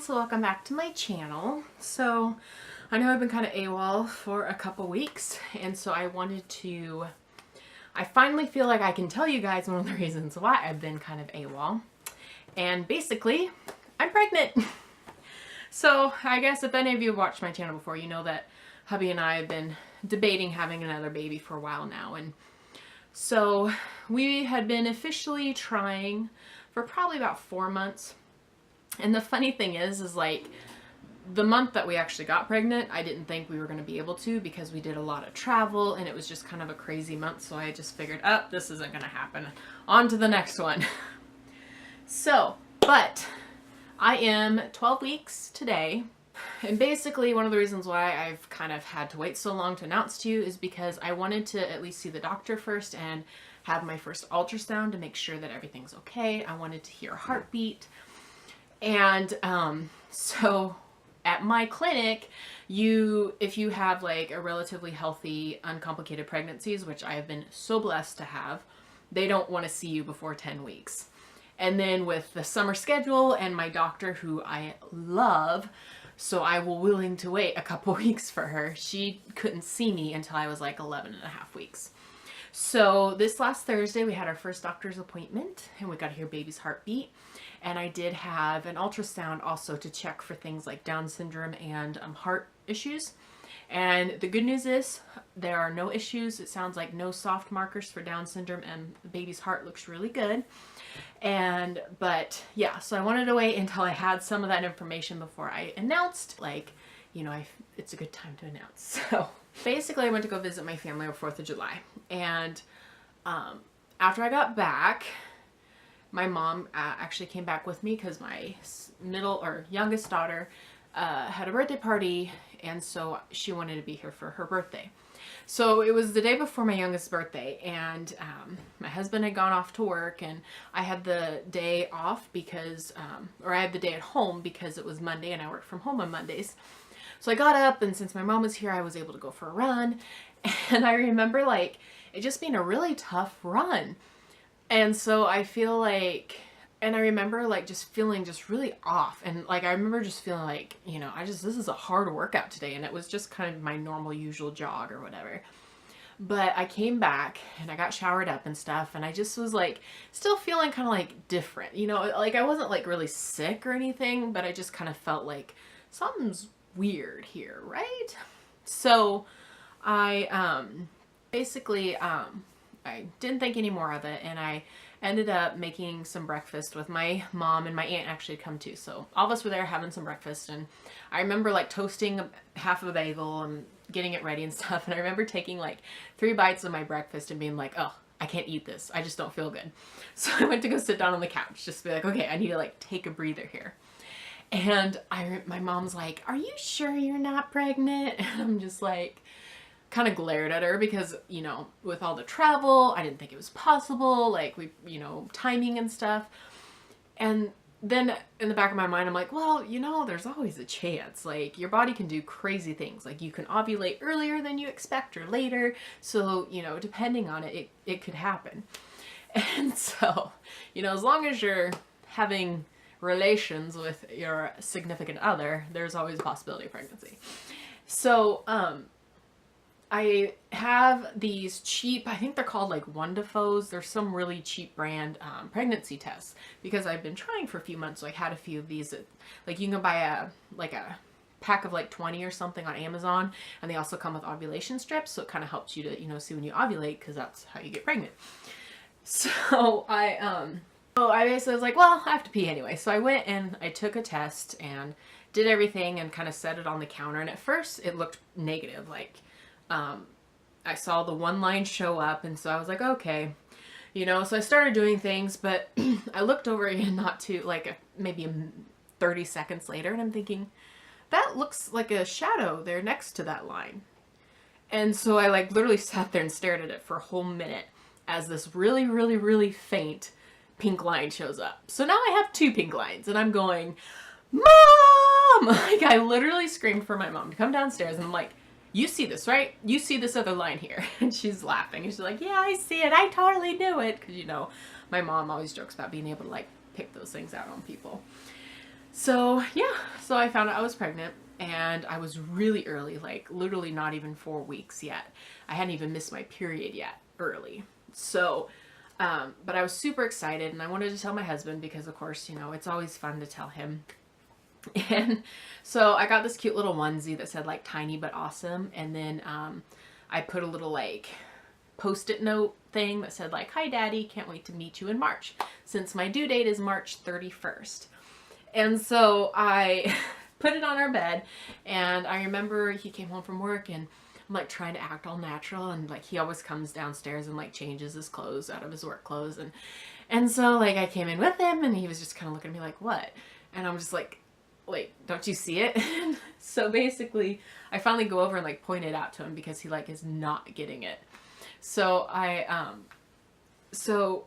so welcome back to my channel. So I know I've been kind of AWOL for a couple weeks, and so I finally feel like I can tell you guys one of the reasons why I've been kind of AWOL. And basically, I'm pregnant. So I guess if any of you have watched my channel before, you know that hubby and I have been debating having another baby for a while now. And so we had been officially trying for probably about 4 months. And the funny thing is like the month that we actually got pregnant, I didn't think we were going to be able to because we did a lot of travel and it was just kind of a crazy month. So I just figured, oh, this isn't going to happen. On to the next one. So, but I am 12 weeks today. And basically one of the reasons why I've kind of had to wait so long to announce to you is because I wanted to at least see the doctor first and have my first ultrasound to make sure that everything's okay. I wanted to hear a heartbeat. And so at my clinic, if you have like a relatively healthy, uncomplicated pregnancies, which I have been so blessed to have, they don't want to see you before 10 weeks. And then with the summer schedule and my doctor, who I love, so I was willing to wait a couple weeks for her, she couldn't see me until I was like 11 and a half weeks. So this last Thursday, we had our first doctor's appointment and we got to hear baby's heartbeat. And I did have an ultrasound also to check for things like Down syndrome and heart issues. And the good news is there are no issues. It sounds like no soft markers for Down syndrome, and the baby's heart looks really good. But yeah, so I wanted to wait until I had some of that information before I announced, like, you know, it's a good time to announce. So basically I went to go visit my family on 4th of July. And after I got back, my mom actually came back with me because my youngest daughter had a birthday party, and so she wanted to be here for her birthday. So it was the day before my youngest birthday, and my husband had gone off to work, and I had the day off because, or I had the day at home because it was Monday and I work from home on Mondays. So I got up, and since my mom was here, I was able to go for a run. And I remember like it just being a really tough run. And so I feel like, and I remember like just feeling just really off. And like, I remember just feeling like, you know, this is a hard workout today. And it was just kind of my normal usual jog or whatever. But I came back and I got showered up and stuff. And I just was like, still feeling kind of like different, you know, like I wasn't like really sick or anything, but I just kind of felt like something's weird here. Right. So I, basically, I didn't think any more of it, and I ended up making some breakfast with my mom, and my aunt actually had come too. So all of us were there having some breakfast, and I remember like toasting half of a bagel and getting it ready and stuff. And I remember taking like 3 bites of my breakfast and being like, oh, I can't eat this. I just don't feel good. So I went to go sit down on the couch, just to be like, okay, I need to like take a breather here. And my mom's like, are you sure you're not pregnant? And I'm just like, kind of glared at her because, you know, with all the travel, I didn't think it was possible, like you know, timing and stuff. And then in the back of my mind, I'm like, well, you know, there's always a chance. Like your body can do crazy things. Like you can ovulate earlier than you expect or later. So, you know, depending on it, it could happen. And so, you know, as long as you're having relations with your significant other, there's always a possibility of pregnancy. So, I have these cheap, I think they're called like Wondafos. There's some really cheap brand pregnancy tests because I've been trying for a few months. So I had a few of these. Like you can buy a pack of like 20 or something on Amazon, and they also come with ovulation strips. So it kind of helps you to, you know, see when you ovulate, because that's how you get pregnant. So I basically was like, well, I have to pee anyway. So I went and I took a test and did everything and kind of set it on the counter. And at first it looked negative, like, I saw the 1 line show up, and so I was like, okay, you know, so I started doing things, but I looked over again, not too, like maybe 30 seconds later, and I'm thinking, that looks like a shadow there next to that line. And so I like literally sat there and stared at it for a whole minute as this really, really, really faint pink line shows up. So now I have 2 pink lines, and I'm going, Mom! Like I literally screamed for my mom to come downstairs, and I'm like, you see this, right? You see this other line here. And she's laughing. And she's like, yeah, I see it. I totally knew it. Because, you know, my mom always jokes about being able to, like, pick those things out on people. So yeah, so I found out I was pregnant, and I was really early, like literally not even 4 weeks yet. I hadn't even missed my period yet, early. So, but I was super excited, and I wanted to tell my husband because, of course, you know, it's always fun to tell him. And so I got this cute little onesie that said like tiny but awesome, and then I put a little like post-it note thing that said like, hi daddy, can't wait to meet you in March, since my due date is March 31st. And so I put it on our bed, and I remember he came home from work, and I'm like trying to act all natural, and like he always comes downstairs and like changes his clothes out of his work clothes, and so like I came in with him, and he was just kind of looking at me like, what? And I'm just like, don't you see it? So basically I finally go over and like point it out to him because he like is not getting it. So so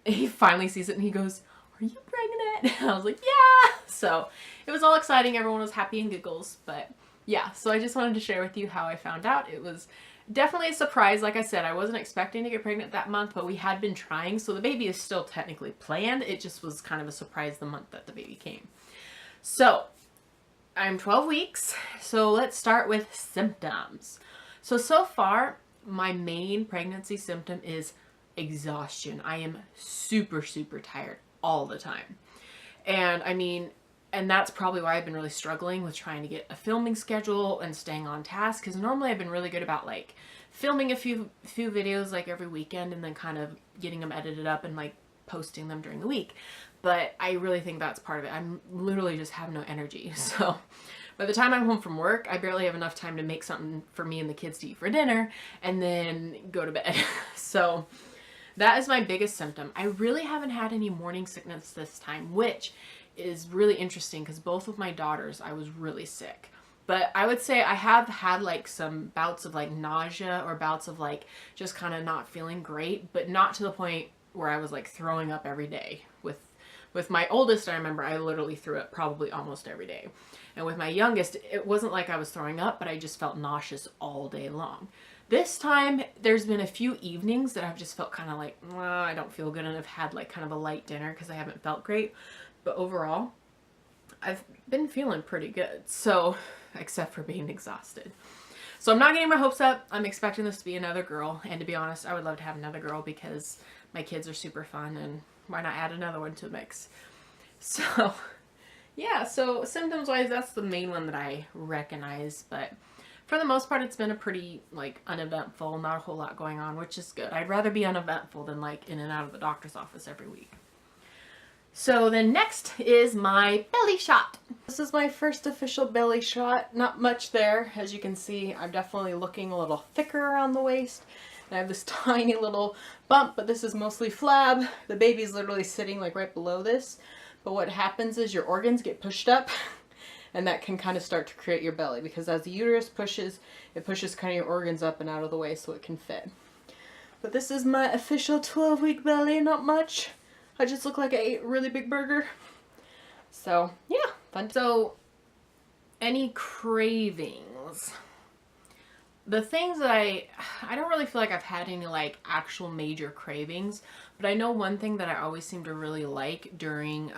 he finally sees it, and he goes, are you pregnant? And I was like, yeah. So it was all exciting. Everyone was happy and giggles. But yeah, so I just wanted to share with you how I found out. It was definitely a surprise. Like I said, I wasn't expecting to get pregnant that month, but we had been trying. So the baby is still technically planned. It just was kind of a surprise the month that the baby came. So I'm 12 weeks. So let's start with symptoms. So far, my main pregnancy symptom is exhaustion. I am super, super tired all the time. And I mean, and that's probably why I've been really struggling with trying to get a filming schedule and staying on task, because normally I've been really good about like filming a few videos like every weekend and then kind of getting them edited up and like posting them during the week. But I really think that's part of it. I'm literally just have no energy. So by the time I'm home from work, I barely have enough time to make something for me and the kids to eat for dinner and then go to bed. So that is my biggest symptom. I really haven't had any morning sickness this time, which is really interesting because both of my daughters, I was really sick. But I would say I have had like some bouts of like nausea or bouts of like just kind of not feeling great, but not to the point where I was like throwing up every day. With my oldest, I remember I literally threw up probably almost every day. And with my youngest, it wasn't like I was throwing up, but I just felt nauseous all day long. This time, there's been a few evenings that I've just felt kind of like, I don't feel good, and I've had like kind of a light dinner because I haven't felt great. But overall, I've been feeling pretty good. So, except for being exhausted. So I'm not getting my hopes up. I'm expecting this to be another girl. And to be honest, I would love to have another girl because my kids are super fun, and why not add another one to the mix? So yeah, so symptoms wise, that's the main one that I recognize, but for the most part, it's been a pretty like uneventful, not a whole lot going on, which is good. I'd rather be uneventful than like in and out of the doctor's office every week. So then next is my belly shot. This is my first official belly shot. Not much there. As you can see, I'm definitely looking a little thicker around the waist. And I have this tiny little bump, but this is mostly flab. The baby's literally sitting like right below this. But what happens is your organs get pushed up, and that can kind of start to create your belly, because as the uterus pushes, it pushes kind of your organs up and out of the way so it can fit. But this is my official 12-week belly, not much. I just look like I ate a really big burger. So yeah, fun. So any cravings? The things that I don't really feel like I've had any like actual major cravings, but I know one thing that I always seem to really like during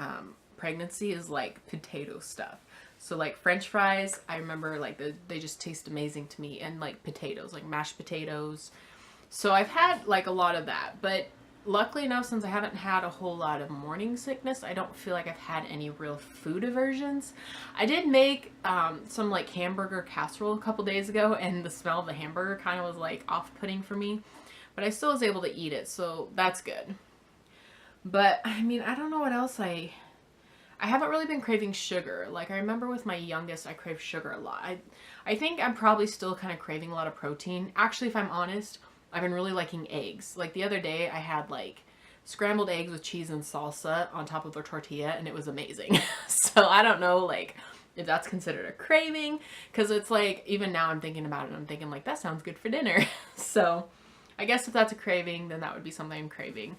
pregnancy is like potato stuff. So like French fries, I remember like they just taste amazing to me, and like potatoes, like mashed potatoes. So I've had like a lot of that, but luckily enough, since I haven't had a whole lot of morning sickness, I don't feel like I've had any real food aversions. I did make some like hamburger casserole a couple days ago, and the smell of the hamburger kind of was like off-putting for me, but I still was able to eat it, so that's good. But I mean, I don't know what else I haven't really been craving sugar. Like I remember with my youngest, I craved sugar a lot. I think I'm probably still kind of craving a lot of protein. Actually, if I'm honest, I've been really liking eggs. Like the other day I had like scrambled eggs with cheese and salsa on top of a tortilla, and it was amazing. So I don't know like if that's considered a craving, because it's like even now I'm thinking about it, I'm thinking like that sounds good for dinner. So I guess if that's a craving, then that would be something I'm craving.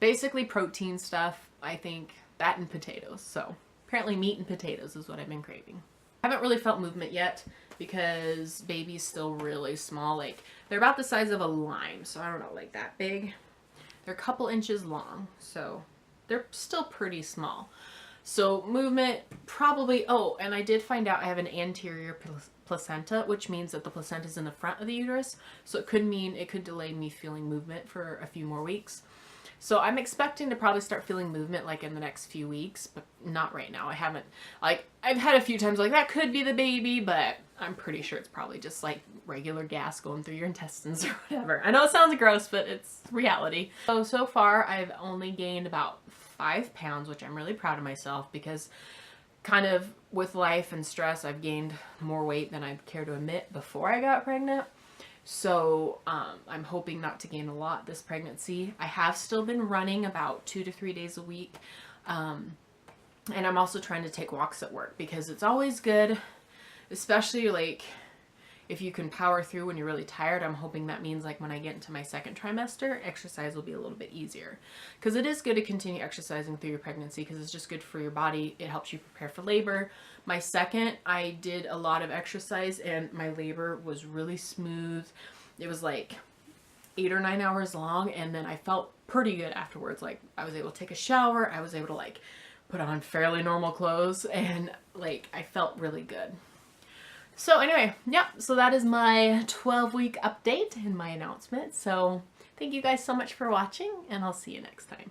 Basically protein stuff, I think, that and potatoes. So apparently meat and potatoes is what I've been craving. I haven't really felt movement yet because baby's still really small. Like they're about the size of a lime, so I don't know, like that big. They're a couple inches long, so they're still pretty small. So movement probably, oh, and I did find out I have an anterior placenta, which means that the placenta is in the front of the uterus. So it could mean it could delay me feeling movement for a few more weeks. So I'm expecting to probably start feeling movement like in the next few weeks, but not right now. I haven't, like, I've had a few times like that could be the baby, but I'm pretty sure it's probably just like regular gas going through your intestines or whatever. I know it sounds gross, but it's reality. So far I've only gained about 5 pounds, which I'm really proud of myself because kind of with life and stress, I've gained more weight than I'd care to admit before I got pregnant. So I'm hoping not to gain a lot this pregnancy. I have still been running about 2 to 3 days a week. And I'm also trying to take walks at work because it's always good, especially like if you can power through when you're really tired. I'm hoping that means like when I get into my second trimester, exercise will be a little bit easier. Because it is good to continue exercising through your pregnancy because it's just good for your body. It helps you prepare for labor. My second, I did a lot of exercise and my labor was really smooth. It was like 8 or 9 hours long, and then I felt pretty good afterwards. Like I was able to take a shower. I was able to like put on fairly normal clothes, and like I felt really good. So anyway, yeah, so that is my 12-week update and my announcement. So thank you guys so much for watching, and I'll see you next time.